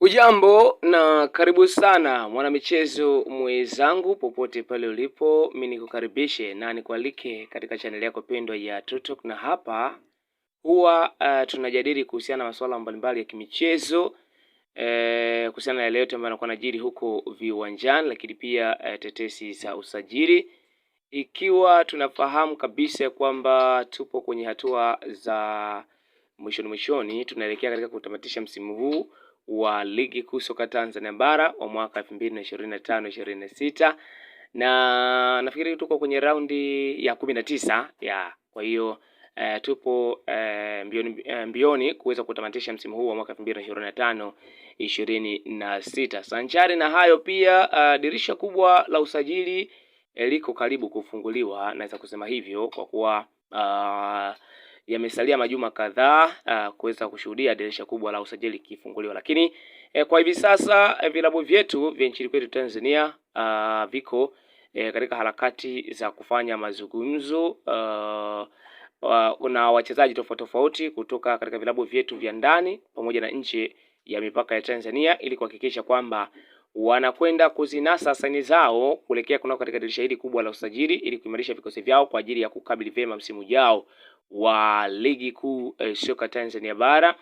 Hujambo na karibu sana mwanamichezo mwenzangu popote pale ulipo, mimi nikukaribishe na nikualike katika channel yako pendwa ya TrueTalk, na hapa huwa tunajadili kuhusiana na masuala mbalimbali ya kimichezo kuhusiana na yale yote ambayo yanakuwa yanajiri huko viwanjani, lakini pia tetesi za usajili, ikiwa tunafahamu kabisa kwamba tupo kwenye hatua za mwishoni tunaelekea katika kutamatisha msimu huu wa ligi kuu soka Tanzania bara wa mwaka 2025-26, na nafikiri tuko kwenye raundi ya 19 ya. Kwa hiyo tupo mbioni kuweza kutamatisha msimu huu wa mwaka 2025-26. Sanjari na hayo pia dirisha kubwa la usajili liko karibu kufunguliwa, naweza kusema hivyo kwa kuwa yamesalia majuma kadhaa kuweza kushuhudia dirisha kubwa la usajili kifunguliwa, lakini kwa hivi sasa vilabu vyetu vya nchini kwetu Tanzania viko katika harakati za kufanya mazungumzo na wachezaji tofauti kutoka katika vilabu vyetu vya ndani pamoja na nje ya mipaka ya Tanzania, ili kuhakikisha kwamba wanakwenda kuzinasa saini zao kuelekea kunako katika dirisha hili kubwa la usajili, ili kuimarisha vikosi vyao kwa ajili ya kukabili vyema msimu ujao wa ligi kuu soka Tanzania bara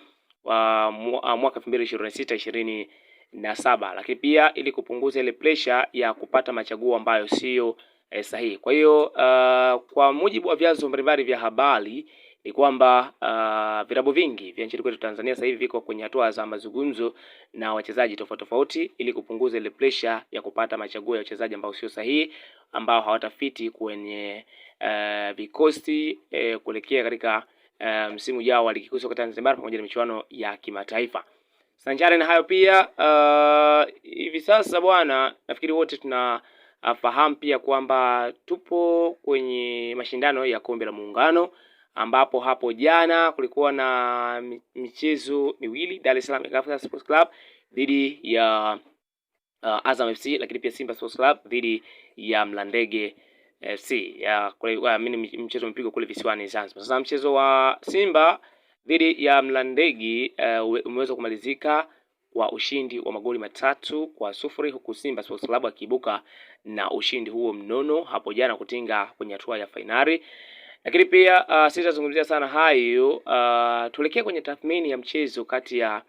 wa mwaka 2026-27, lakini pia ili kupunguza ile pressure ya kupata machaguo ambayo sio sahihi. Kwa hiyo kwa mujibu wa vyanzo mbalimbali vya habari ni kwamba vilabu vingi vya nchini kwetu Tanzania sasa hivi viko kwenye hatua za mazungumzo na wachezaji tofauti ili kupunguza ile pressure ya kupata machaguo ya wachezaji ambao sio sahihi, ambao hawatafiti kwenye vikosi kuelekea katika msimu ujao wa ligi kuu soka Tanzania bara pamoja na michuano ya kimataifa. Sanjari na hayo pia hivi sasa bwana, nafikiri wote tunafahamu pia kwamba tupo kwenye mashindano ya kombe la Muungano, ambapo hapo jana kulikuwa na michezo miwili, Dar es Salaam Young Africans Sports Club dhidi ya Azam FC, lakini pia Simba Sports Club dhidi ya Mlandege FC ya mchezo mpigwa kule visiwani Zanzibar. Sasa mchezo wa Simba dhidi ya Mlandege umeweza kumalizika kwa ushindi wa magoli 3-0, huku Simba Sports Club akiibuka na ushindi huo mnono hapo jana kutinga kwenye hatua ya fainali. Lakini pia sitazungumzia sana hayo, tuelekea kwenye tathmini ya mchezo kati ya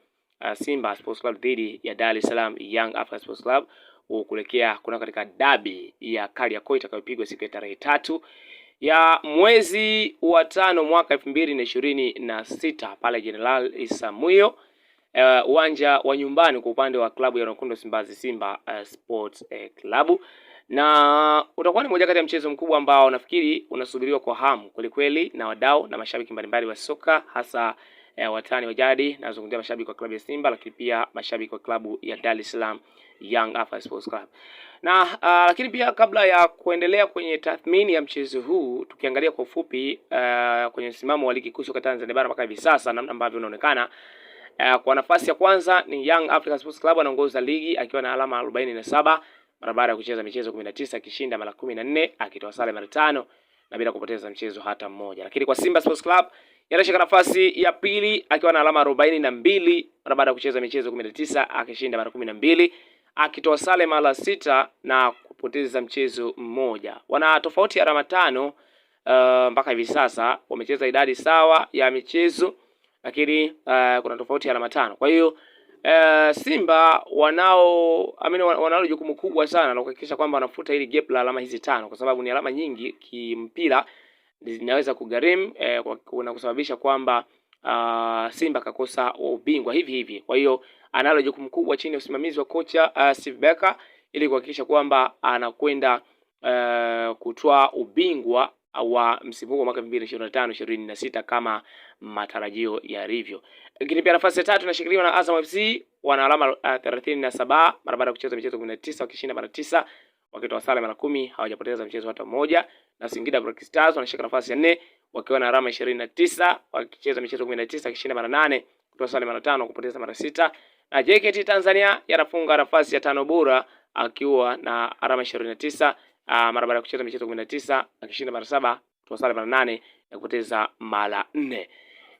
Simba Sports Club dhidi ya Dar es Salaam Young Africans Sports Club kuelekea kuna katika dabi ya Kariakoo itakayopigwa siku ya tarehe 3 ya mwezi wa 5 mwaka 2026 pale General Isamuhyo, uwanja wa nyumbani kwa upande wa klabu ya Wekundu Msimbazi Simba Sports Club, na utakuwa ni moja kati ya mchezo mkubwa ambao nafikiri unasubiriwa kwa hamu kweli na wadau na mashabiki mbalimbali wa soka, hasa watani wa jadi. Nazungumzia mashabiki wa klabu ya Simba, lakini pia mashabiki wa klabu ya Dar es Salaam Young Africans Sports Club. Na lakini pia kabla ya kuendelea kwenye tathmini ya mchezo huu, tukiangalia kwa ufupi kwenye msimamo wa ligi kuu soka Tanzania bara mpaka hivi sasa namna ambavyo unaonekana, kwa nafasi ya kwanza ni Young Africans Sports Club, anaongoza ligi akiwa na alama 47 mara baada ya kucheza michezo 19, akishinda mara 14, akitoa sare mara 5 na bila kupoteza mchezo hata mmoja. Lakini kwa Simba Sports Club yanashika nafasi ya pili akiwa na alama 42 mara baada ya kucheza michezo 19, akishinda mara 12, akitoa sare mara 6 na kupoteza mchezo mmoja. Wana tofauti ya alama 5 mpaka hivi sasa, wamecheza idadi sawa ya michezo, lakini kuna tofauti ya alama 5. Kwa hiyo Simba wanalo jukumu kubwa sana la kuhakikisha kwamba wanafuta hili gap la alama hizi 5, kwa sababu ni alama nyingi kimpira, zinaweza kugharimu na kusababisha kwamba Simba kakosa ubingwa hivi. Kwa hiyo analo jukumu kubwa chini ya usimamizi wa kocha Steve Becker, ili kuhakikisha kwamba anakwenda kutoa ubingwa wa msimu huu wa mwaka 2025-26 kama matarajio yalivyo. Lakini pia nafasi ya 3 inashikiliwa na Azam FC, wana alama 37 mara baada ya kucheza michezo 19, wakishinda mara 9, wakitoa sare mara 10, hawajapoteza mchezo hata mmoja. Na Singida Black Stars wanashika nafasi ya 4 wakiwa na alama 29, wakicheza michezo 19, wakishinda mara 8, kutoa sare mara 5, kupoteza mara 6. Na JKT Tanzania yanafunga nafasi ya 5 bora akiwa na alama 29 mara baada ya kucheza michezo 19, akishinda mara 7, kutoa sare mara 8 na kupoteza mara 4.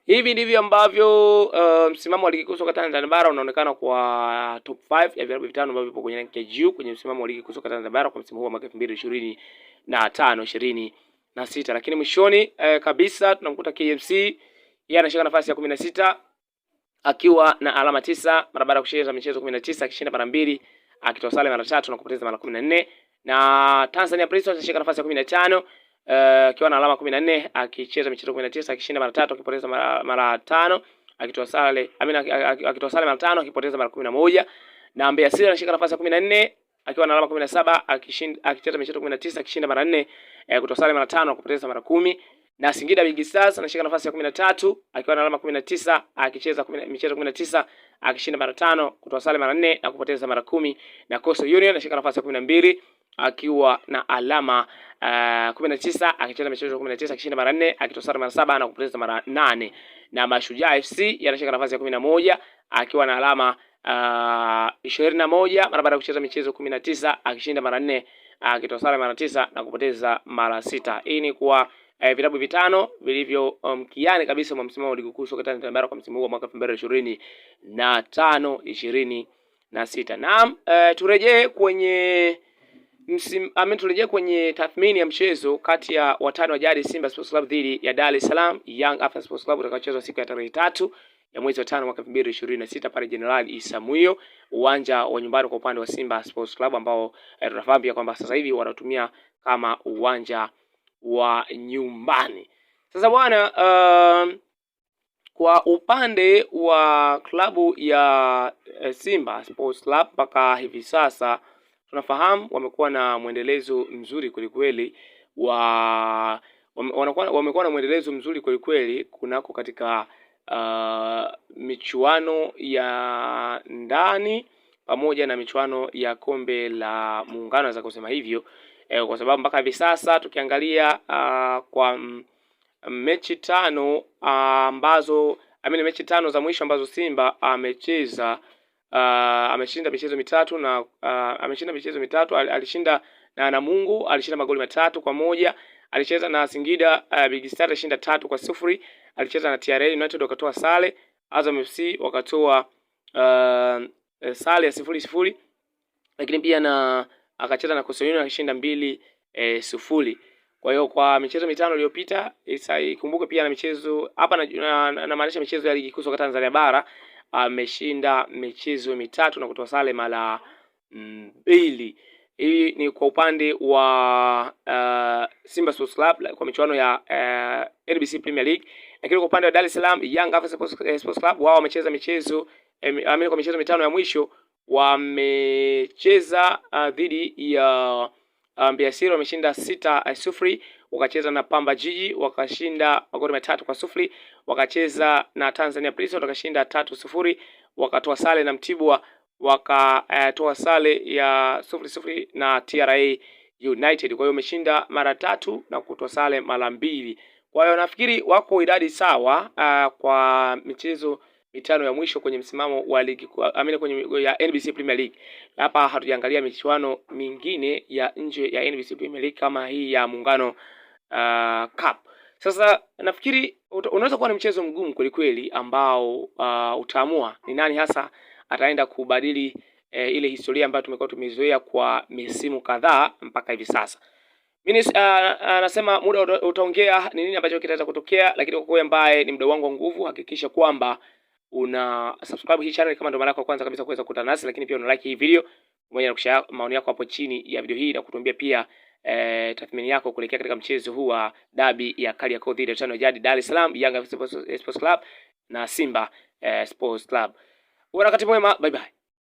Hivi ndivyo ambavyo msimamo wa ligi kuu soka Tanzania bara unaonekana kwa top 5 ya vilabu vitano ambavyo vipo kwenye ranki ya juu kwenye msimamo wa ligi kuu soka Tanzania bara kwa msimu huu wa mwaka 2025-26. Lakini mwishoni kabisa tunamkuta KMC, yeye anashika nafasi ya 16 akiwa na alama 9 mara baada ya kucheza michezo 19, akishinda mara 2, akitoa sare mara 3 na kupoteza mara 14. Na Tanzania Prisons anashika nafasi ya 15 akiwa na alama 14, akicheza michezo 19, akishinda mara 3, akipoteza mara 5, akitoa sare mara 5, akipoteza mara 11. Na Mbeya City anashika nafasi ya 14 akiwa na alama 17, akicheza michezo 19, akishinda mara 4, kutoa sare mara 5, kupoteza mara 10. Na Singida Big Stars anashika nafasi ya 13 akiwa na alama 19, akicheza michezo 19, akishinda mara 5, kutoa sare mara 4 na kupoteza mara 10. Na Coastal Union anashika nafasi ya 12 akiwa na alama 19, akicheza michezo 19, akishinda mara 4, akitoa sare mara 7 na kupoteza mara 8. Na Mashujaa FC yanashika nafasi ya 11 akiwa na alama 21 mara baada ya kucheza michezo 19, akishinda mara 4, akitoa sare mara 9 na kupoteza mara 6. Hii ni kwa vilabu vitano vilivyo mkiani kabisa mwa msimamo wa ligi kuu soka Tanzania bara kwa msimu huu wa mwaka 2025-26. Naam, turejee kwenye tathmini ya mchezo kati ya watani wa jadi Simba Sports Club dhidi ya Dar es Salaam Young Africans Sports Club utakaochezwa siku ya tarehe 3 ya mwezi wa 5 mwaka 2026 pale General Isamuhyo, uwanja wa nyumbani kwa upande wa Simba Sports Club ambao tunafahamu pia kwamba sasa hivi wanatumia kama uwanja wa nyumbani. Sasa bwana, kwa upande wa klabu ya Simba Sports Club mpaka hivi sasa tunafahamu wamekuwa na mwendelezo mzuri kweli wamekuwa na mwendelezo mzuri kweli kunako katika michuano ya ndani pamoja na michuano ya kombe la muungano, naweza kusema hivyo kwa sababu mpaka hivi sasa tukiangalia kwa mechi 5 ambazo mechi 5 za mwisho ambazo Simba amecheza, ameshinda michezo mitatu na ameshinda michezo mitatu. Alishinda na Namungo, alishinda magoli 3-1. Alicheza na Singida Big Stars, alishinda 3-0. Alicheza na TRA United wakatoa sare. Azam FC wakatoa sare ya 0-0. Lakini pia na akacheza na Coastal Union akishinda 2-0. Kwa hiyo kwa michezo mitano iliyopita, ikumbuke pia na michezo hapa na maanisha michezo ya ligi kuu soka Tanzania bara, ameshinda michezo mitatu na kutoa sare mara 2. Hii ni kwa upande wa Simba Sports Club kwa michuano ya NBC Premier League. Lakini kwa upande wa Dar es Salaam Young Africans Sports Club, wao wamecheza michezo kwa michezo mitano ya mwisho wamecheza dhidi ya Mbeya City, wameshinda 6-0. Wakacheza na Pamba Jiji wakashinda magoli 3-0. Wakacheza na Tanzania Prisons wakashinda 3-0. Wakatoa sare na Mtibwa wakatoa sare ya 0-0 na TRA United. Kwa hiyo wameshinda mara 3 na kutoa sare mara 2. Kwa hiyo nafikiri wako idadi sawa kwa michezo mitano ya mwisho kwenye msimamo wa ligi kwenye ya NBC Premier League. Hapa hatujaangalia michuano mingine ya nje ya NBC Premier League kama hii ya Muungano Cup. Sasa nafikiri unaweza kuwa ni mchezo mgumu kweli ambao utaamua ni nani hasa ataenda kubadili ile historia ambayo tumekuwa tumezoea kwa misimu kadhaa mpaka hivi sasa. Mimi anasema muda utaongea ni nini ambacho kitaweza kutokea, lakini kwa wewe ambaye ni mdau wangu wa nguvu, hakikisha kwamba una subscribe hii channel kama ndo mara yako ya kwanza kabisa kuweza kukutana nasi, lakini pia una like hii video pamoja na kushare maoni yako hapo chini ya video hii na kutuambia pia tathmini yako kuelekea katika mchezo huu wa dabi ya Kariakoo dhidi ya watani wa jadi Dar es Salaam Young Sports Club na Simba Sports Club. Wakati mwema, bye bye.